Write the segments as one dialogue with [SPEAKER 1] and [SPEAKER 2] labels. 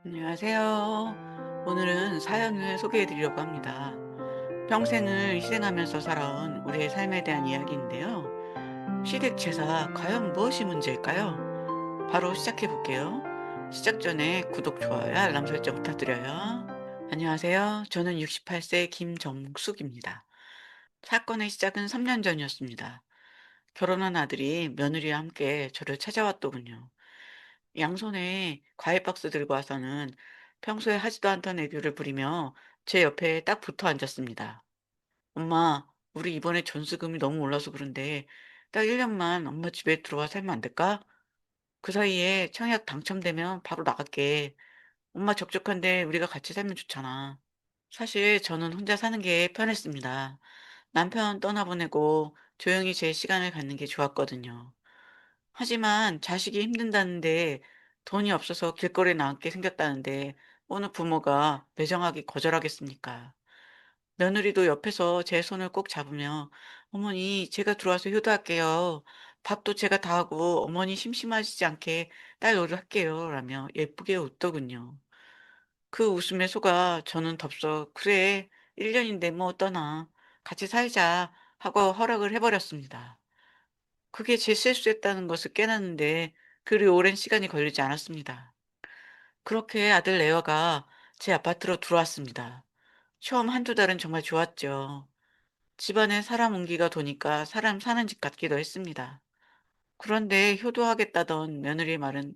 [SPEAKER 1] 안녕하세요. 오늘은 사연을 소개해 드리려고 합니다. 평생을 희생하면서 살아온 우리의 삶에 대한 이야기인데요. 시댁 제사 과연 무엇이 문제일까요? 바로 시작해 볼게요. 시작 전에 구독, 좋아요, 알람 설정 부탁드려요. 안녕하세요. 저는 68세 김정숙입니다. 사건의 시작은 3년 전이었습니다. 결혼한 아들이 며느리와 함께 저를 찾아왔더군요. 양손에 과일 박스 들고 와서는 평소에 하지도 않던 애교를 부리며 제 옆에 딱 붙어 앉았습니다. 엄마, 우리 이번에 전세금이 너무 올라서 그런데 딱 1년만 엄마 집에 들어와 살면 안 될까? 그 사이에 청약 당첨되면 바로 나갈게. 엄마 적적한데 우리가 같이 살면 좋잖아. 사실 저는 혼자 사는 게 편했습니다. 남편 떠나보내고 조용히 제 시간을 갖는 게 좋았거든요. 하지만 자식이 힘든다는데 돈이 없어서 길거리에 나앉게 생겼다는데 어느 부모가 매정하게 거절하겠습니까? 며느리도 옆에서 제 손을 꼭 잡으며 어머니 제가 들어와서 효도할게요. 밥도 제가 다 하고 어머니 심심하시지 않게 딸 노릇 할게요. 라며 예쁘게 웃더군요. 그 웃음에 속아 저는 덥석 그래 1년인데 뭐 떠나 같이 살자 하고 허락을 해버렸습니다. 그게 제 실수였다는 것을 깨닫는데 그리 오랜 시간이 걸리지 않았습니다. 그렇게 아들 레어가 제 아파트로 들어왔습니다. 처음 한두 달은 정말 좋았죠. 집안에 사람 온기가 도니까 사람 사는 집 같기도 했습니다. 그런데 효도하겠다던 며느리 말은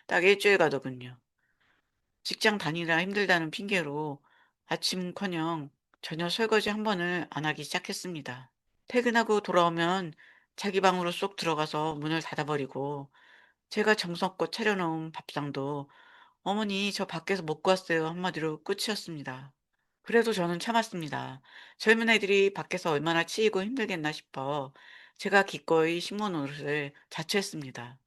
[SPEAKER 1] 딱 일주일 가더군요. 직장 다니느라 힘들다는 핑계로 아침커녕 저녁 설거지 한 번을 안 하기 시작했습니다. 퇴근하고 돌아오면 자기 방으로 쏙 들어가서 문을 닫아버리고 제가 정성껏 차려놓은 밥상도 "어머니 저 밖에서 먹고 왔어요." 한마디로 끝이었습니다. 그래도 저는 참았습니다. 젊은 애들이 밖에서 얼마나 치이고 힘들겠나 싶어 제가 기꺼이 신문 옷을 자처했습니다.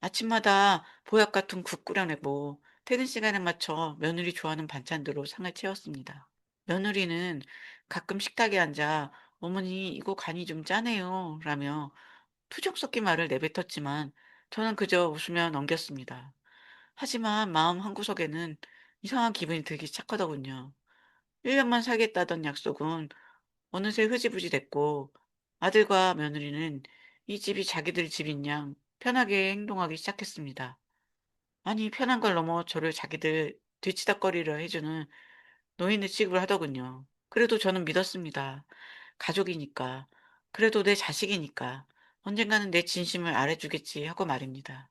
[SPEAKER 1] 아침마다 보약 같은 국 끓여내고 퇴근 시간에 맞춰 며느리 좋아하는 반찬들로 상을 채웠습니다. 며느리는 가끔 식탁에 앉아 "어머니 이거 간이 좀 짜네요." 라며 투정 섞인 말을 내뱉었지만 저는 그저 웃으며 넘겼습니다. 하지만 마음 한구석에는 이상한 기분이 들기 시작하더군요. 1년만 살겠다던 약속은 어느새 흐지부지 됐고 아들과 며느리는 이 집이 자기들 집인 양 편하게 행동하기 시작했습니다. 아니 편한 걸 넘어 저를 자기들 뒤치다꺼리를 해주는 노인의 취급을 하더군요. 그래도 저는 믿었습니다. 가족이니까. 그래도 내 자식이니까. 언젠가는 내 진심을 알아주겠지 하고 말입니다.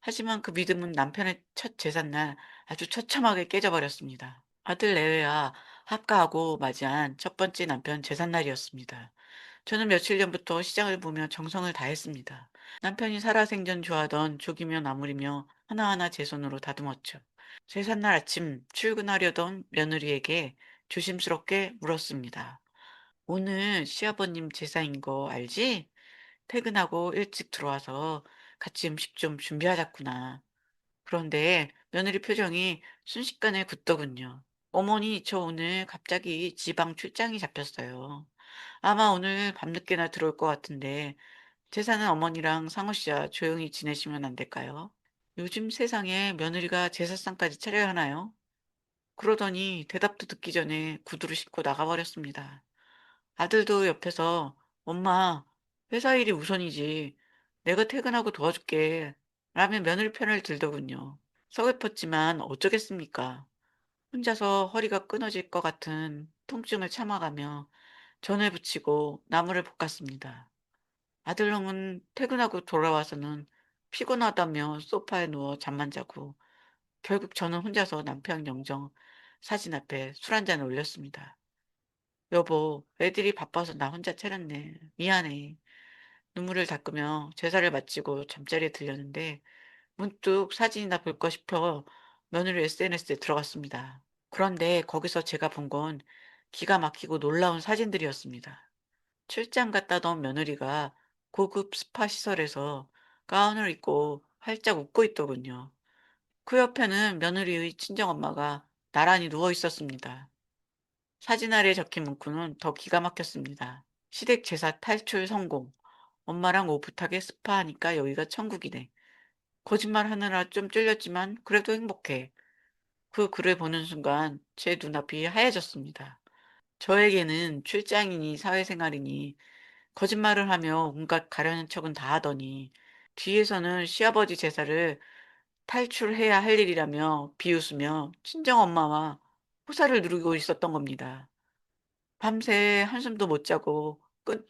[SPEAKER 1] 하지만 그 믿음은 남편의 첫 제삿날 아주 처참하게 깨져버렸습니다. 아들 내외와 합가하고 맞이한 첫 번째 남편 제삿날이었습니다. 저는 며칠 전부터 시장을 보며 정성을 다했습니다. 남편이 살아생전 좋아하던 죽이며 나물이며 하나하나 제 손으로 다듬었죠. 제삿날 아침 출근하려던 며느리에게 조심스럽게 물었습니다. 오늘 시아버님 제사인 거 알지? 퇴근하고 일찍 들어와서 같이 음식 좀 준비하자꾸나. 그런데 며느리 표정이 순식간에 굳더군요. 어머니, 저 오늘 갑자기 지방 출장이 잡혔어요. 아마 오늘 밤늦게나 들어올 것 같은데, 제사는 어머니랑 상호 씨와 조용히 지내시면 안 될까요? 요즘 세상에 며느리가 제사상까지 차려야 하나요? 그러더니 대답도 듣기 전에 구두를 신고 나가버렸습니다. 아들도 옆에서 엄마, 회사 일이 우선이지. 내가 퇴근하고 도와줄게. 라며 며느리 편을 들더군요. 서글펐지만 어쩌겠습니까? 혼자서 허리가 끊어질 것 같은 통증을 참아가며 전을 붙이고 나무를 볶았습니다. 아들놈은 퇴근하고 돌아와서는 피곤하다며 소파에 누워 잠만 자고 결국 저는 혼자서 남편 영정 사진 앞에 술 한 잔을 올렸습니다. 여보, 애들이 바빠서 나 혼자 차렸네. 미안해. 눈물을 닦으며 제사를 마치고 잠자리에 들렸는데 문득 사진이나 볼까 싶어 며느리 SNS에 들어갔습니다. 그런데 거기서 제가 본 건 기가 막히고 놀라운 사진들이었습니다. 출장 갔다 온 며느리가 고급 스파 시설에서 가운을 입고 활짝 웃고 있더군요. 그 옆에는 며느리의 친정엄마가 나란히 누워 있었습니다. 사진 아래에 적힌 문구는 더 기가 막혔습니다. 시댁 제사 탈출 성공. 엄마랑 오붓하게 스파하니까 여기가 천국이네. 거짓말 하느라 좀 쫄렸지만 그래도 행복해. 그 글을 보는 순간 제 눈앞이 하얘졌습니다. 저에게는 출장이니 사회생활이니 거짓말을 하며 온갖 가려는 척은 다 하더니 뒤에서는 시아버지 제사를 탈출해야 할 일이라며 비웃으며 친정엄마와 호사를 누리고 있었던 겁니다. 밤새 한숨도 못 자고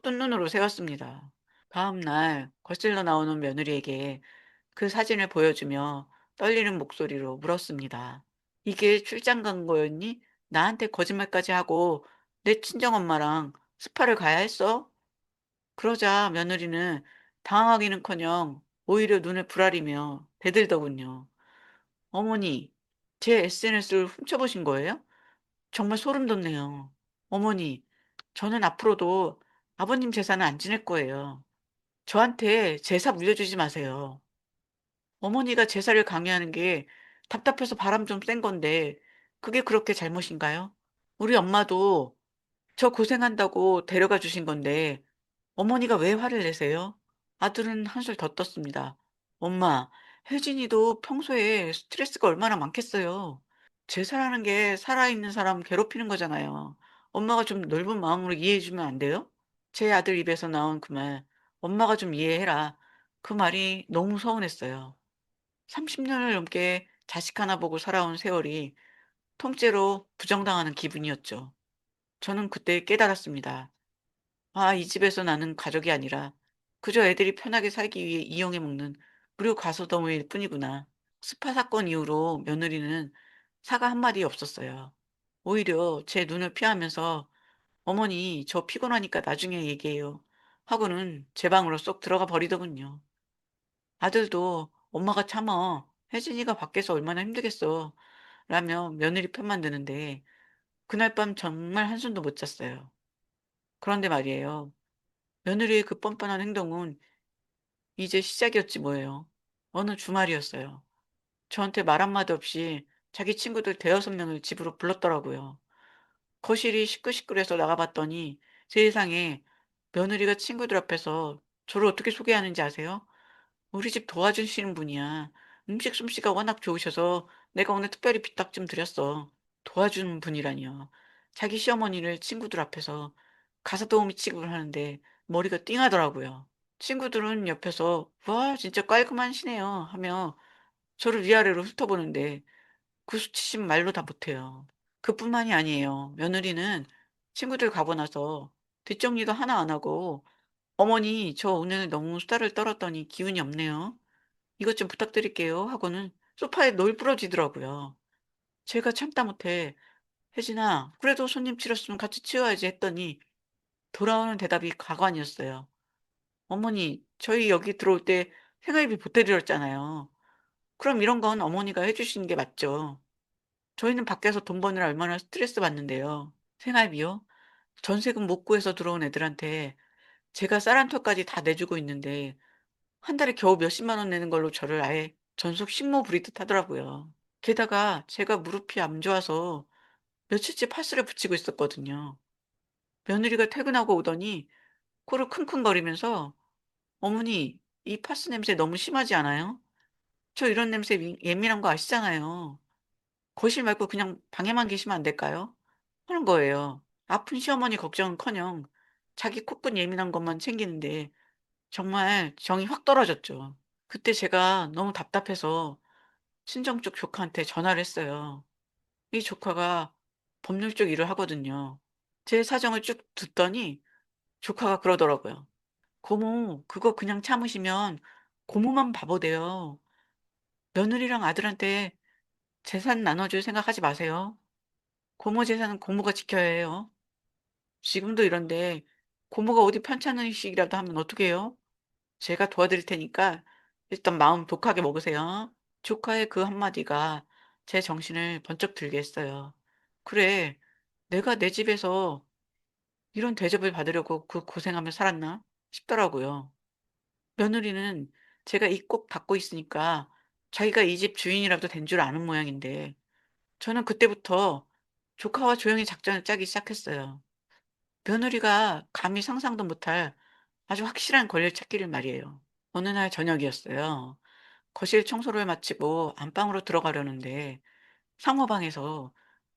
[SPEAKER 1] 뜬 눈으로 새웠습니다. 다음 날 거실로 나오는 며느리에게 그 사진을 보여주며 떨리는 목소리로 물었습니다. "이게 출장 간 거였니? 나한테 거짓말까지 하고 내 친정엄마랑 스파를 가야 했어?" 그러자 며느리는 당황하기는커녕 오히려 눈을 부라리며 대들더군요. "어머니, 제 SNS를 훔쳐보신 거예요? 정말 소름 돋네요. 어머니, 저는 앞으로도 아버님 제사는 안 지낼 거예요. 저한테 제사 물려주지 마세요." 어머니가 제사를 강요하는 게 답답해서 바람 좀 쐰 건데 그게 그렇게 잘못인가요? 우리 엄마도 저 고생한다고 데려가 주신 건데 어머니가 왜 화를 내세요? 아들은 한술 더 떴습니다. "엄마, 혜진이도 평소에 스트레스가 얼마나 많겠어요. 제사라는 게 살아있는 사람 괴롭히는 거잖아요. 엄마가 좀 넓은 마음으로 이해해 주면 안 돼요?" 제 아들 입에서 나온 그 말, "엄마가 좀 이해해라." 그 말이 너무 서운했어요. 30년을 넘게 자식 하나 보고 살아온 세월이 통째로 부정당하는 기분이었죠. 저는 그때 깨달았습니다. 아, 이 집에서 나는 가족이 아니라 그저 애들이 편하게 살기 위해 이용해 먹는 무료 가소덤일 뿐이구나. 스파 사건 이후로 며느리는 사과 한마디 없었어요. 오히려 제 눈을 피하면서 "어머니, 저 피곤하니까 나중에 얘기해요." 하고는 제 방으로 쏙 들어가 버리더군요. 아들도 "엄마가 참어. 혜진이가 밖에서 얼마나 힘들겠어." 라며 며느리 편만 드는데 그날 밤 정말 한숨도 못 잤어요. 그런데 말이에요. 며느리의 그 뻔뻔한 행동은 이제 시작이었지 뭐예요. 어느 주말이었어요. 저한테 말 한마디 없이 자기 친구들 대여섯 명을 집으로 불렀더라고요. 거실이 시끌시끌해서 나가 봤더니 세상에, 며느리가 친구들 앞에서 저를 어떻게 소개하는지 아세요? "우리 집 도와주시는 분이야. 음식 솜씨가 워낙 좋으셔서 내가 오늘 특별히 부탁 좀 드렸어." 도와주는 분이라니요. 자기 시어머니를 친구들 앞에서 가사 도우미 취급을 하는데 머리가 띵하더라고요. 친구들은 옆에서 "와, 진짜 깔끔하시네요." 하며 저를 위아래로 훑어보는데 그 수치심 말로 다 못해요. 그뿐만이 아니에요. 며느리는 친구들 가고 나서 뒷정리도 하나 안 하고 "어머니, 저 오늘 너무 수다를 떨었더니 기운이 없네요. 이것 좀 부탁드릴게요." 하고는 소파에 널브러지더라고요. 제가 참다 못해 "혜진아, 그래도 손님 치렀으면 같이 치워야지." 했더니 돌아오는 대답이 가관이었어요. "어머니, 저희 여기 들어올 때 생활비 보태드렸잖아요. 그럼 이런 건 어머니가 해 주시는 게 맞죠. 저희는 밖에서 돈 버느라 얼마나 스트레스 받는데요." 생활비요? 전세금 못 구해서 들어온 애들한테 제가 쌀 한 톨까지 다 내주고 있는데 한 달에 겨우 몇십만 원 내는 걸로 저를 아예 전속 식모 부리듯 하더라고요. 게다가 제가 무릎이 안 좋아서 며칠째 파스를 붙이고 있었거든요. 며느리가 퇴근하고 오더니 코를 킁킁거리면서 "어머니, 이 파스 냄새 너무 심하지 않아요? 저 이런 냄새 예민한 거 아시잖아요. 거실 말고 그냥 방에만 계시면 안 될까요?" 하는 거예요. 아픈 시어머니 걱정은커녕 자기 코끝 예민한 것만 챙기는데 정말 정이 확 떨어졌죠. 그때 제가 너무 답답해서 친정 쪽 조카한테 전화를 했어요. 이 조카가 법률 쪽 일을 하거든요. 제 사정을 쭉 듣더니 조카가 그러더라고요. "고모, 그거 그냥 참으시면 고모만 바보 돼요. 며느리랑 아들한테 재산 나눠줄 생각하지 마세요. 고모 재산은 고모가 지켜야 해요. 지금도 이런데 고모가 어디 편찮으시기라도 하면 어떡해요? 제가 도와드릴 테니까 일단 마음 독하게 먹으세요." 조카의 그 한마디가 제 정신을 번쩍 들게 했어요. '그래, 내가 내 집에서 이런 대접을 받으려고 그 고생하며 살았나?' 싶더라고요. 며느리는 제가 입 꼭 닫고 있으니까 자기가 이 집 주인이라도 된 줄 아는 모양인데 저는 그때부터 조카와 조용히 작전을 짜기 시작했어요. 며느리가 감히 상상도 못할 아주 확실한 권리를 찾기를 말이에요. 어느 날 저녁이었어요. 거실 청소를 마치고 안방으로 들어가려는데 상호방에서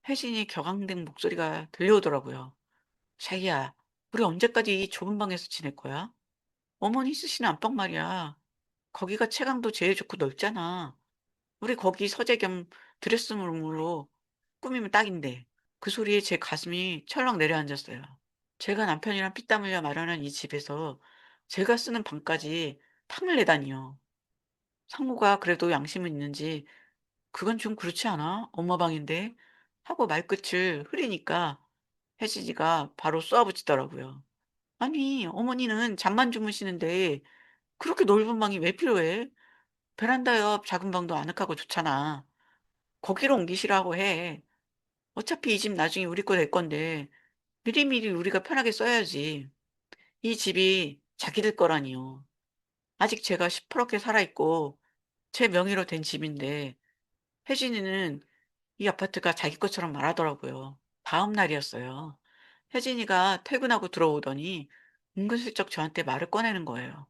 [SPEAKER 1] 혜진이 격앙된 목소리가 들려오더라고요. "자기야, 우리 언제까지 이 좁은 방에서 지낼 거야? 어머니 쓰시는 안방 말이야. 거기가 채광도 제일 좋고 넓잖아. 우리 거기 서재 겸 드레스룸으로 꾸미면 딱인데." 그 소리에 제 가슴이 철렁 내려앉았어요. 제가 남편이랑 피땀 흘려 마련한 이 집에서 제가 쓰는 방까지 탕을 내다니요. 상무가 그래도 양심은 있는지 "그건 좀 그렇지 않아? 엄마 방인데?" 하고 말끝을 흐리니까 혜진이가 바로 쏘아붙이더라고요. "아니 어머니는 잠만 주무시는데 그렇게 넓은 방이 왜 필요해? 베란다 옆 작은 방도 아늑하고 좋잖아. 거기로 옮기시라고 해. 어차피 이 집 나중에 우리 거 될 건데 미리미리 우리가 편하게 써야지. 이 집이 자기들 거라니요. 아직 제가 시퍼렇게 살아있고 제 명의로 된 집인데." 혜진이는 이 아파트가 자기 것처럼 말하더라고요. 다음 날이었어요. 혜진이가 퇴근하고 들어오더니 은근슬쩍 저한테 말을 꺼내는 거예요.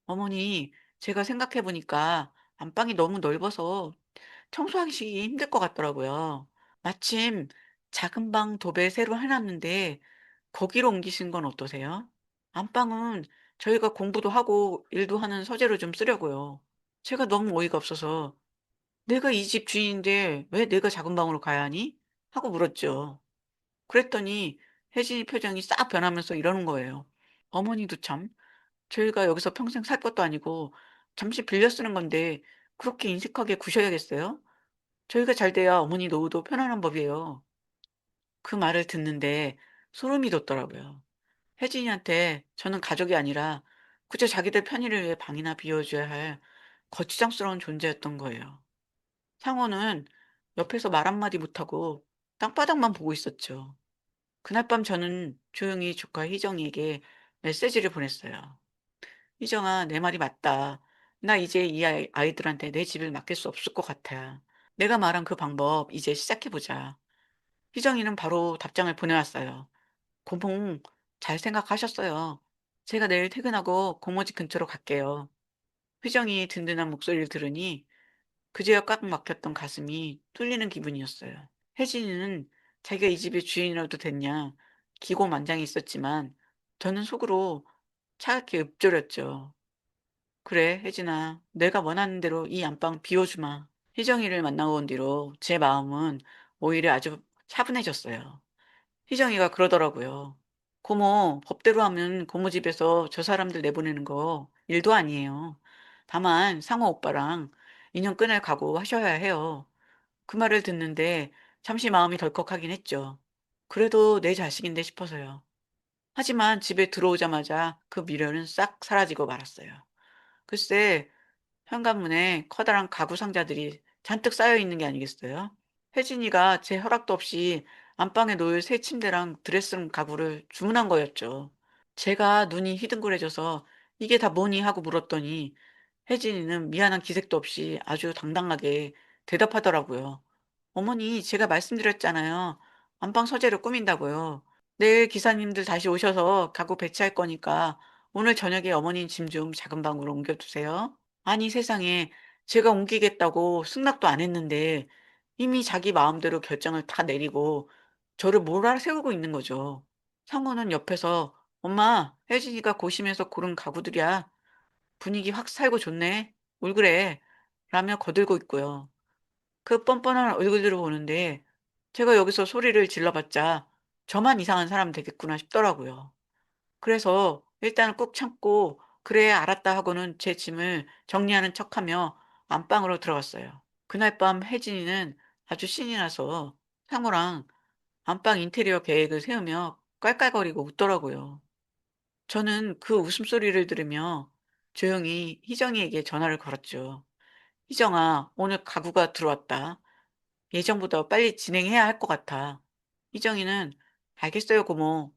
[SPEAKER 1] "어머니, 제가 생각해 보니까 안방이 너무 넓어서 청소하기 힘들 것 같더라고요. 마침 작은 방 도배 새로 해놨는데 거기로 옮기신 건 어떠세요? 안방은 저희가 공부도 하고 일도 하는 서재로 좀 쓰려고요." 제가 너무 어이가 없어서 "내가 이 집 주인인데 왜 내가 작은 방으로 가야 하니?" 하고 물었죠. 그랬더니 혜진이 표정이 싹 변하면서 이러는 거예요. "어머니도 참, 저희가 여기서 평생 살 것도 아니고 잠시 빌려 쓰는 건데 그렇게 인색하게 구셔야겠어요? 저희가 잘 돼야 어머니 노후도 편안한 법이에요." 그 말을 듣는데 소름이 돋더라고요. 혜진이한테 저는 가족이 아니라 그저 자기들 편의를 위해 방이나 비워줘야 할 거추장스러운 존재였던 거예요. 상호는 옆에서 말 한마디 못하고 땅바닥만 보고 있었죠. 그날 밤 저는 조용히 조카 희정이에게 메시지를 보냈어요. "희정아, 내 말이 맞다. 나 이제 이 아이들한테 내 집을 맡길 수 없을 것 같아. 내가 말한 그 방법 이제 시작해보자." 희정이는 바로 답장을 보내왔어요. "고모, 잘 생각하셨어요. 제가 내일 퇴근하고 고모집 근처로 갈게요." 희정이의 든든한 목소리를 들으니 그제야 꽉 막혔던 가슴이 뚫리는 기분이었어요. 혜진이는 자기가 이 집의 주인이라도 됐냐 기고만장해 있었지만 저는 속으로 차갑게 읊조렸죠. "그래, 혜진아. 내가 원하는 대로 이 안방 비워주마." 희정이를 만나고 온 뒤로 제 마음은 오히려 아주 차분해졌어요. 희정이가 그러더라고요. "고모, 법대로 하면 고모 집에서 저 사람들 내보내는 거 일도 아니에요. 다만 상호 오빠랑 인연 끊을 각오하셔야 해요." 그 말을 듣는데 잠시 마음이 덜컥하긴 했죠. 그래도 내 자식인데 싶어서요. 하지만 집에 들어오자마자 그 미련은 싹 사라지고 말았어요. 글쎄, 현관문에 커다란 가구 상자들이 잔뜩 쌓여 있는 게 아니겠어요? 혜진이가 제 허락도 없이 안방에 놓일 새 침대랑 드레스룸 가구를 주문한 거였죠. 제가 눈이 희둥그레져서 "이게 다 뭐니?" 하고 물었더니 혜진이는 미안한 기색도 없이 아주 당당하게 대답하더라고요. "어머니, 제가 말씀드렸잖아요. 안방 서재로 꾸민다고요. 내일 기사님들 다시 오셔서 가구 배치할 거니까 오늘 저녁에 어머님 짐 좀 작은 방으로 옮겨두세요." 아니 세상에, 제가 옮기겠다고 승낙도 안 했는데 이미 자기 마음대로 결정을 다 내리고 저를 몰아세우고 있는 거죠. 상호는 옆에서 "엄마, 혜진이가 고심해서 고른 가구들이야. 분위기 확 살고 좋네. 뭘 그래?" 라며 거들고 있고요. 그 뻔뻔한 얼굴들을 보는데 제가 여기서 소리를 질러봤자 저만 이상한 사람 되겠구나 싶더라고요. 그래서 일단은 꾹 참고 "그래, 알았다." 하고는 제 짐을 정리하는 척하며 안방으로 들어갔어요. 그날 밤 혜진이는 아주 신이 나서 상우랑 안방 인테리어 계획을 세우며 깔깔거리고 웃더라고요. 저는 그 웃음소리를 들으며 조용히 희정이에게 전화를 걸었죠. "희정아, 오늘 가구가 들어왔다. 예정보다 빨리 진행해야 할 것 같아." 희정이는 "알겠어요, 고모.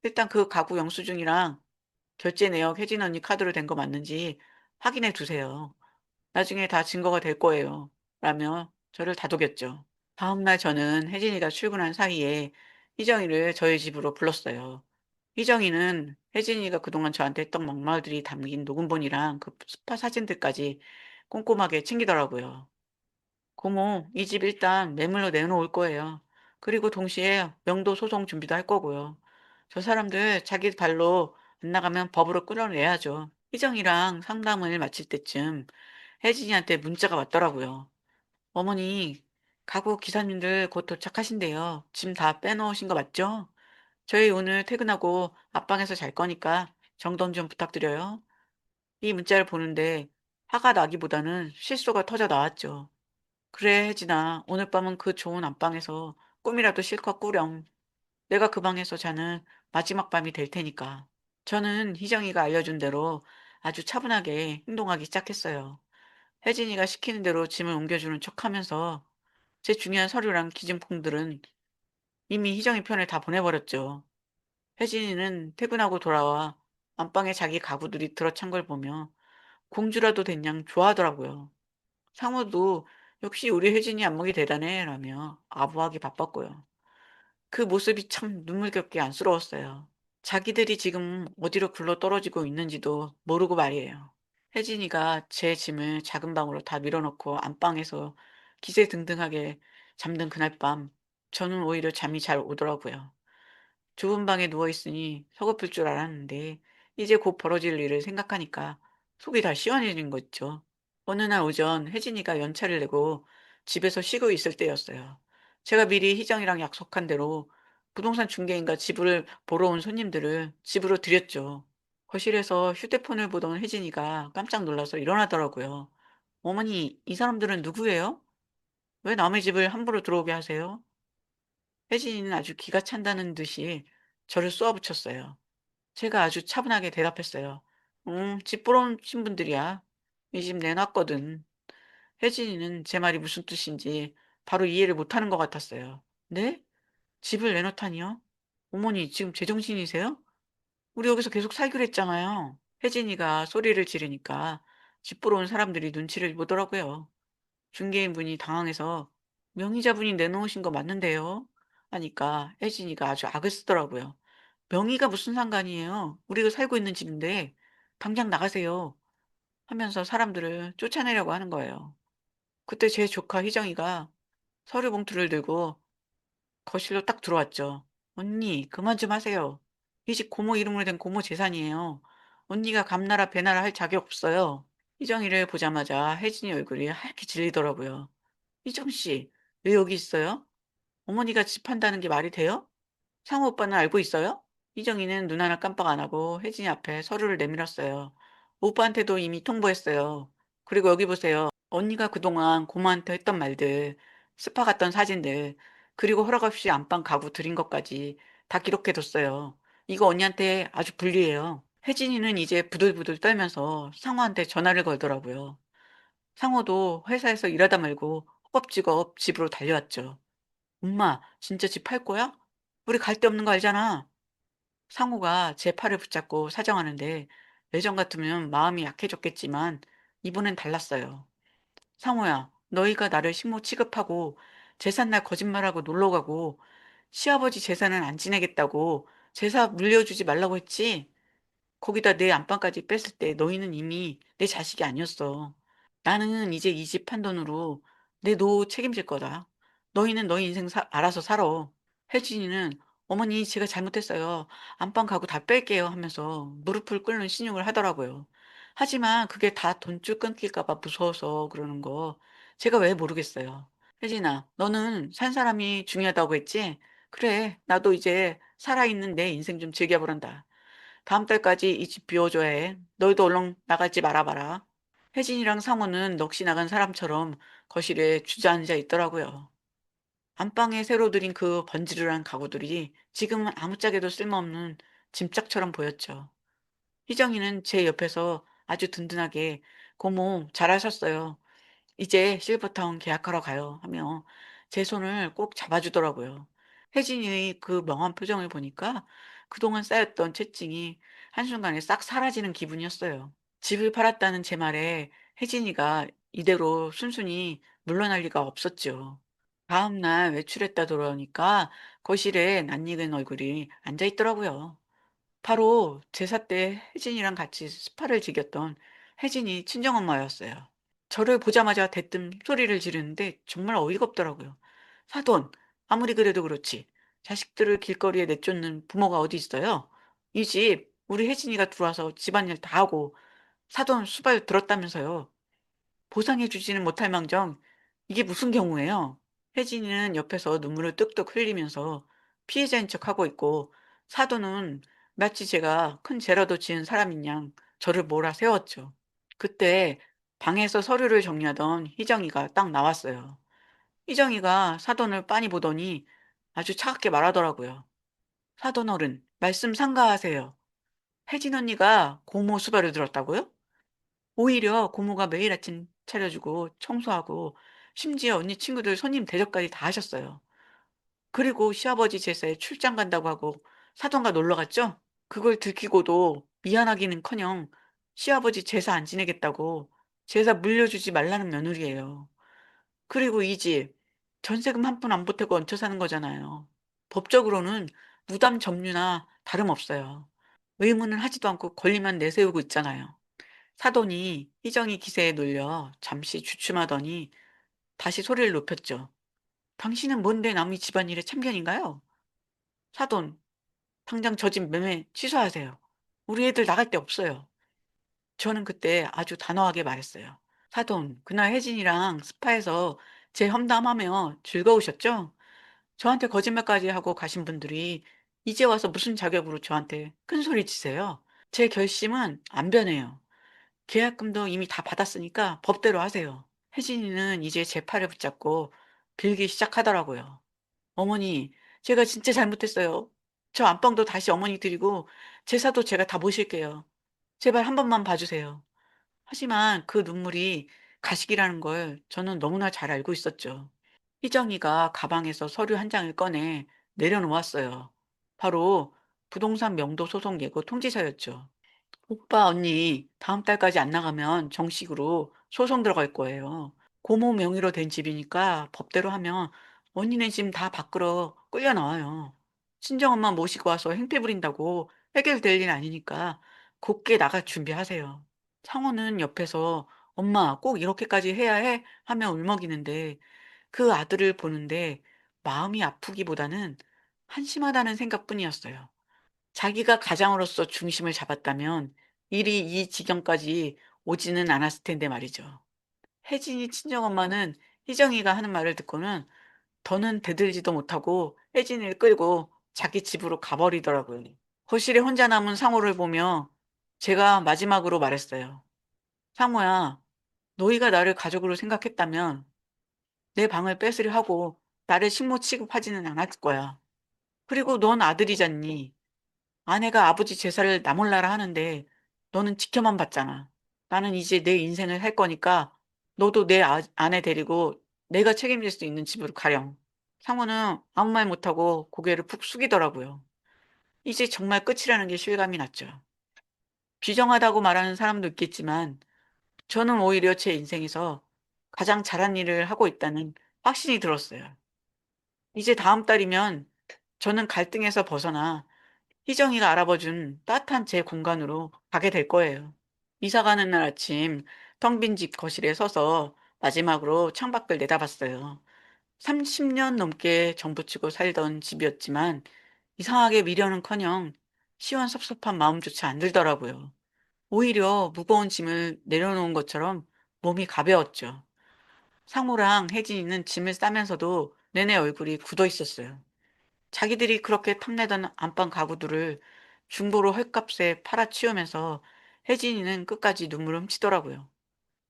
[SPEAKER 1] 일단 그 가구 영수증이랑 결제 내역 혜진 언니 카드로 된 거 맞는지 확인해 두세요. 나중에 다 증거가 될 거예요." 라며 저를 다독였죠. 다음 날 저는 혜진이가 출근한 사이에 희정이를 저희 집으로 불렀어요. 희정이는 혜진이가 그동안 저한테 했던 막말들이 담긴 녹음본이랑 그 스파 사진들까지 꼼꼼하게 챙기더라고요. 고모, 이 집 일단 매물로 내놓을 거예요. 그리고 동시에 명도 소송 준비도 할 거고요. 저 사람들 자기 발로 안 나가면 법으로 끌어내야죠. 희정이랑 상담을 마칠 때쯤 혜진이한테 문자가 왔더라고요. 어머니, 가구 기사님들 곧 도착하신대요. 짐 다 빼놓으신 거 맞죠? 저희 오늘 퇴근하고 앞방에서 잘 거니까 정돈 좀 부탁드려요. 이 문자를 보는데 화가 나기보다는 실소가 터져 나왔죠. 그래, 혜진아. 오늘 밤은 그 좋은 안방에서 꿈이라도 실컷 꾸렴. 내가 그 방에서 자는 마지막 밤이 될 테니까. 저는 희정이가 알려준 대로 아주 차분하게 행동하기 시작했어요. 혜진이가 시키는 대로 짐을 옮겨주는 척 하면서 제 중요한 서류랑 기증품들은 이미 희정이 편에 다 보내버렸죠. 혜진이는 퇴근하고 돌아와 안방에 자기 가구들이 들어찬 걸 보며 공주라도 된 양 좋아하더라고요. 상호도 역시 우리 혜진이 안목이 대단해 라며 아부하기 바빴고요. 그 모습이 참 눈물겹게 안쓰러웠어요. 자기들이 지금 어디로 굴러 떨어지고 있는지도 모르고 말이에요. 혜진이가 제 짐을 작은 방으로 다 밀어넣고 안방에서 기세등등하게 잠든 그날 밤 저는 오히려 잠이 잘 오더라고요. 좁은 방에 누워 있으니 서글플 줄 알았는데 이제 곧 벌어질 일을 생각하니까 속이 다 시원해진 거 있죠. 어느 날 오전 혜진이가 연차를 내고 집에서 쉬고 있을 때였어요. 제가 미리 희정이랑 약속한 대로 부동산 중개인과 집을 보러 온 손님들을 집으로 들였죠. 거실에서 휴대폰을 보던 혜진이가 깜짝 놀라서 일어나더라고요. 어머니, 이 사람들은 누구예요? 왜 남의 집을 함부로 들어오게 하세요? 혜진이는 아주 기가 찬다는 듯이 저를 쏘아붙였어요. 제가 아주 차분하게 대답했어요. 집 보러 오신 분들이야. 이 집 내놨거든. 혜진이는 제 말이 무슨 뜻인지 바로 이해를 못하는 것 같았어요. 네? 집을 내놓다니요? 어머니, 지금 제정신이세요? 우리 여기서 계속 살기로 했잖아요. 혜진이가 소리를 지르니까 집 보러 온 사람들이 눈치를 보더라고요. 중개인분이 당황해서 명의자분이 내놓으신 거 맞는데요? 하니까 혜진이가 아주 악을 쓰더라고요. 명의가 무슨 상관이에요? 우리가 살고 있는 집인데 당장 나가세요. 하면서 사람들을 쫓아내려고 하는 거예요. 그때 제 조카 희정이가 서류 봉투를 들고 거실로 딱 들어왔죠. 언니, 그만 좀 하세요. 이 집 고모 이름으로 된 고모 재산이에요. 언니가 감나라 배나라 할 자격 없어요. 희정이를 보자마자 혜진이 얼굴이 하얗게 질리더라고요. 희정 씨, 왜 여기 있어요? 어머니가 집 판다는 게 말이 돼요? 상우 오빠는 알고 있어요? 희정이는 눈 하나 깜빡 안 하고 혜진이 앞에 서류를 내밀었어요. 오빠한테도 이미 통보했어요. 그리고 여기 보세요. 언니가 그동안 고모한테 했던 말들, 스파 갔던 사진들, 그리고 허락 없이 안방 가구 들인 것까지 다 기록해뒀어요. 이거 언니한테 아주 불리해요. 혜진이는 이제 부들부들 떨면서 상우한테 전화를 걸더라고요. 상우도 회사에서 일하다 말고 허겁지겁 집으로 달려왔죠. 엄마, 진짜 집 팔 거야? 우리 갈 데 없는 거 알잖아. 상우가 제 팔을 붙잡고 사정하는데 예전 같으면 마음이 약해졌겠지만 이번엔 달랐어요. 상우야, 너희가 나를 식모 취급하고 제삿날 거짓말하고 놀러 가고 시아버지 제사는 안 지내겠다고 제사 물려주지 말라고 했지? 거기다 내 안방까지 뺐을 때 너희는 이미 내 자식이 아니었어. 나는 이제 이 집 판돈으로 내 노후 책임질 거다. 너희는 너희 인생 알아서 살아. 혜진이는 어머니 제가 잘못했어요. 안방 가구 다 뺄게요 하면서 무릎을 꿇는 신용을 하더라고요. 하지만 그게 다 돈줄 끊길까 봐 무서워서 그러는 거 제가 왜 모르겠어요. 혜진아, 너는 산 사람이 중요하다고 했지? 그래, 나도 이제 살아있는 내 인생 좀 즐겨보란다. 다음 달까지 이 집 비워줘야 해. 너희도 얼른 나갈지 말아봐라. 혜진이랑 상호는 넋이 나간 사람처럼 거실에 주저앉아 있더라고요. 안방에 새로 들인 그 번지르르한 가구들이 지금은 아무짝에도 쓸모없는 짐짝처럼 보였죠. 희정이는 제 옆에서 아주 든든하게 고모 잘하셨어요. 이제 실버타운 계약하러 가요 하며 제 손을 꼭 잡아주더라고요. 혜진이의 그 멍한 표정을 보니까 그동안 쌓였던 채증이 한순간에 싹 사라지는 기분이었어요. 집을 팔았다는 제 말에 혜진이가 이대로 순순히 물러날 리가 없었죠. 다음 날 외출했다 돌아오니까 거실에 낯익은 얼굴이 앉아 있더라고요. 바로 제사 때 혜진이랑 같이 스파를 즐겼던 혜진이 친정엄마였어요. 저를 보자마자 대뜸 소리를 지르는데 정말 어이가 없더라고요. 사돈, 아무리 그래도 그렇지. 자식들을 길거리에 내쫓는 부모가 어디 있어요? 이 집 우리 혜진이가 들어와서 집안일 다 하고 사돈 수발 들었다면서요. 보상해 주지는 못할 망정 이게 무슨 경우예요? 혜진이는 옆에서 눈물을 뚝뚝 흘리면서 피해자인 척하고 있고 사돈은 마치 제가 큰 죄라도 지은 사람인 양 저를 몰아세웠죠. 그때 방에서 서류를 정리하던 희정이가 딱 나왔어요. 희정이가 사돈을 빤히 보더니 아주 차갑게 말하더라고요. 사돈 어른, 말씀 삼가하세요. 혜진 언니가 고모 수발을 들었다고요? 오히려 고모가 매일 아침 차려주고 청소하고 심지어 언니 친구들 손님 대접까지 다 하셨어요. 그리고 시아버지 제사에 출장 간다고 하고 사돈과 놀러 갔죠? 그걸 들키고도 미안하기는커녕 시아버지 제사 안 지내겠다고 제사 물려주지 말라는 며느리예요. 그리고 이 집 전세금 한 푼 안 보태고 얹혀 사는 거잖아요. 법적으로는 무담 점유나 다름없어요. 의문은 하지도 않고 권리만 내세우고 있잖아요. 사돈이 희정이 기세에 놀려 잠시 주춤하더니 다시 소리를 높였죠. 당신은 뭔데 남의 집안일에 참견인가요? 사돈, 당장 저 집 매매 취소하세요. 우리 애들 나갈 데 없어요. 저는 그때 아주 단호하게 말했어요. 사돈, 그날 혜진이랑 스파에서 제 험담하며 즐거우셨죠? 저한테 거짓말까지 하고 가신 분들이 이제 와서 무슨 자격으로 저한테 큰 소리 치세요? 제 결심은 안 변해요. 계약금도 이미 다 받았으니까 법대로 하세요. 혜진이는 이제 제 팔을 붙잡고 빌기 시작하더라고요. 어머니, 제가 진짜 잘못했어요. 저 안방도 다시 어머니 드리고 제사도 제가 다 모실게요. 제발 한 번만 봐주세요. 하지만 그 눈물이 가식이라는 걸 저는 너무나 잘 알고 있었죠. 희정이가 가방에서 서류 한 장을 꺼내 내려놓았어요. 바로 부동산 명도 소송 예고 통지서였죠. 오빠, 언니, 다음 달까지 안 나가면 정식으로 소송 들어갈 거예요. 고모 명의로 된 집이니까 법대로 하면 언니네 집 다 밖으로 끌려 나와요. 친정엄마 모시고 와서 행패 부린다고 해결될 일 아니니까 곧게 나갈 준비하세요. 상호는 옆에서 엄마 꼭 이렇게까지 해야 해? 하며 울먹이는데 그 아들을 보는데 마음이 아프기보다는 한심하다는 생각뿐이었어요. 자기가 가장으로서 중심을 잡았다면 일이 이 지경까지 오지는 않았을 텐데 말이죠. 혜진이 친정엄마는 희정이가 하는 말을 듣고는 더는 대들지도 못하고 혜진이를 끌고 자기 집으로 가버리더라고요. 거실에 혼자 남은 상호를 보며 제가 마지막으로 말했어요. 상호야, 너희가 나를 가족으로 생각했다면 내 방을 뺏으려 하고 나를 식모 취급하지는 않았을 거야. 그리고 넌 아들이잖니. 아내가 아버지 제사를 나 몰라라 하는데 너는 지켜만 봤잖아. 나는 이제 내 인생을 살 거니까 너도 내 아내 데리고 내가 책임질 수 있는 집으로 가렴. 상호는 아무 말 못하고 고개를 푹 숙이더라고요. 이제 정말 끝이라는 게 실감이 났죠. 비정하다고 말하는 사람도 있겠지만 저는 오히려 제 인생에서 가장 잘한 일을 하고 있다는 확신이 들었어요. 이제 다음 달이면 저는 갈등에서 벗어나 희정이가 알아봐준 따뜻한 제 공간으로 가게 될 거예요. 이사 가는 날 아침 텅 빈 집 거실에 서서 마지막으로 창밖을 내다봤어요. 30년 넘게 정부치고 살던 집이었지만 이상하게 미련은커녕 시원섭섭한 마음조차 안 들더라고요. 오히려 무거운 짐을 내려놓은 것처럼 몸이 가벼웠죠. 상우랑 혜진이는 짐을 싸면서도 내내 얼굴이 굳어 있었어요. 자기들이 그렇게 탐내던 안방 가구들을 중고로 헐값에 팔아치우면서 혜진이는 끝까지 눈물을 훔치더라고요.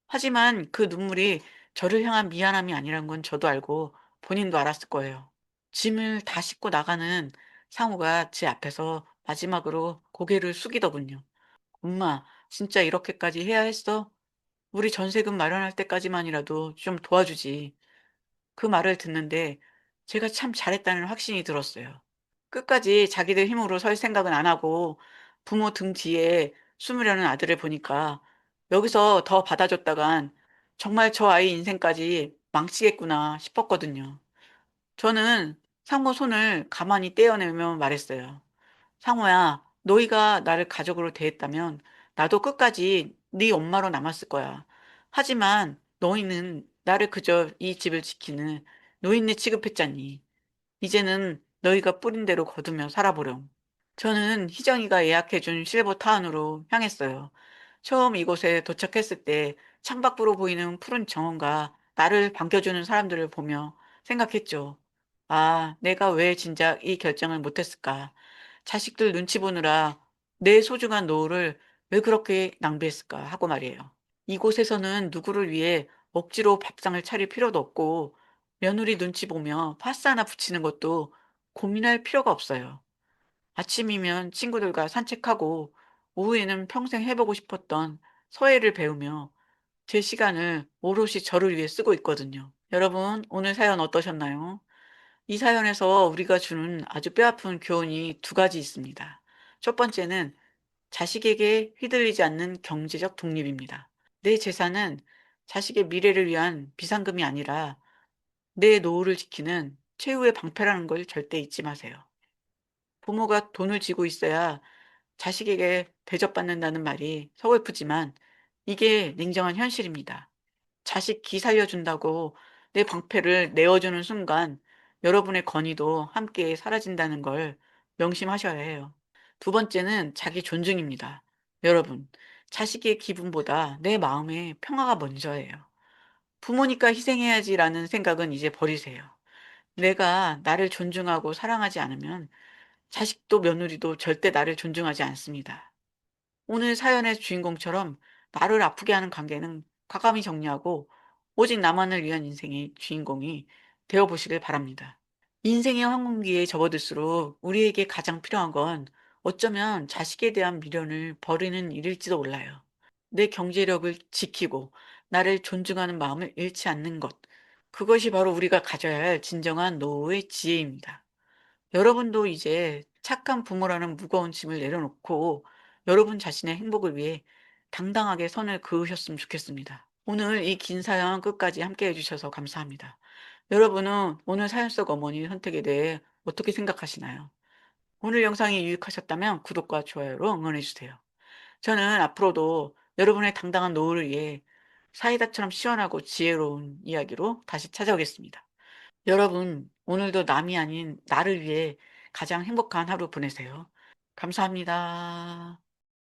[SPEAKER 1] 하지만 그 눈물이 저를 향한 미안함이 아니란 건 저도 알고 본인도 알았을 거예요. 짐을 다 싣고 나가는 상우가 제 앞에서 마지막으로 고개를 숙이더군요. 엄마, 진짜 이렇게까지 해야 했어? 우리 전세금 마련할 때까지만이라도 좀 도와주지. 그 말을 듣는데 제가 참 잘했다는 확신이 들었어요. 끝까지 자기들 힘으로 설 생각은 안 하고 부모 등 뒤에 숨으려는 아들을 보니까 여기서 더 받아줬다간 정말 저 아이 인생까지 망치겠구나 싶었거든요. 저는 상호 손을 가만히 떼어내며 말했어요. 상호야, 너희가 나를 가족으로 대했다면 나도 끝까지 네 엄마로 남았을 거야. 하지만 너희는 나를 그저 이 집을 지키는 노인네 취급했잖니. 이제는 너희가 뿌린 대로 거두며 살아보렴. 저는 희정이가 예약해준 실버 타운으로 향했어요. 처음 이곳에 도착했을 때 창밖으로 보이는 푸른 정원과 나를 반겨주는 사람들을 보며 생각했죠. 아, 내가 왜 진작 이 결정을 못했을까? 자식들 눈치 보느라 내 소중한 노후를 왜 그렇게 낭비했을까 하고 말이에요. 이곳에서는 누구를 위해 억지로 밥상을 차릴 필요도 없고 며느리 눈치 보며 파스 하나 붙이는 것도 고민할 필요가 없어요. 아침이면 친구들과 산책하고 오후에는 평생 해보고 싶었던 서예를 배우며 제 시간을 오롯이 저를 위해 쓰고 있거든요. 여러분, 오늘 사연 어떠셨나요? 이 사연에서 우리가 주는 아주 뼈아픈 교훈이 두 가지 있습니다. 첫 번째는 자식에게 휘둘리지 않는 경제적 독립입니다. 내 재산은 자식의 미래를 위한 비상금이 아니라 내 노후를 지키는 최후의 방패라는 걸 절대 잊지 마세요. 부모가 돈을 쥐고 있어야 자식에게 대접받는다는 말이 서글프지만 이게 냉정한 현실입니다. 자식 기 살려준다고 내 방패를 내어주는 순간 여러분의 건의도 함께 사라진다는 걸 명심하셔야 해요. 두 번째는 자기 존중입니다. 여러분, 자식의 기분보다 내 마음의 평화가 먼저예요. 부모니까 희생해야지라는 생각은 이제 버리세요. 내가 나를 존중하고 사랑하지 않으면 자식도 며느리도 절대 나를 존중하지 않습니다. 오늘 사연의 주인공처럼 나를 아프게 하는 관계는 과감히 정리하고 오직 나만을 위한 인생의 주인공이 되어 보시길 바랍니다. 인생의 황혼기에 접어들수록 우리에게 가장 필요한 건 어쩌면 자식에 대한 미련을 버리는 일일지도 몰라요. 내 경제력을 지키고 나를 존중하는 마음을 잃지 않는 것. 그것이 바로 우리가 가져야 할 진정한 노후의 지혜입니다. 여러분도 이제 착한 부모라는 무거운 짐을 내려놓고 여러분 자신의 행복을 위해 당당하게 선을 그으셨으면 좋겠습니다. 오늘 이 긴 사연 끝까지 함께 해주셔서 감사합니다. 여러분은 오늘 사연 속 어머니 선택에 대해 어떻게 생각하시나요? 오늘 영상이 유익하셨다면 구독과 좋아요로 응원해주세요. 저는 앞으로도 여러분의 당당한 노후를 위해 사이다처럼 시원하고 지혜로운 이야기로 다시 찾아오겠습니다. 여러분, 오늘도 남이 아닌 나를 위해 가장 행복한 하루 보내세요. 감사합니다.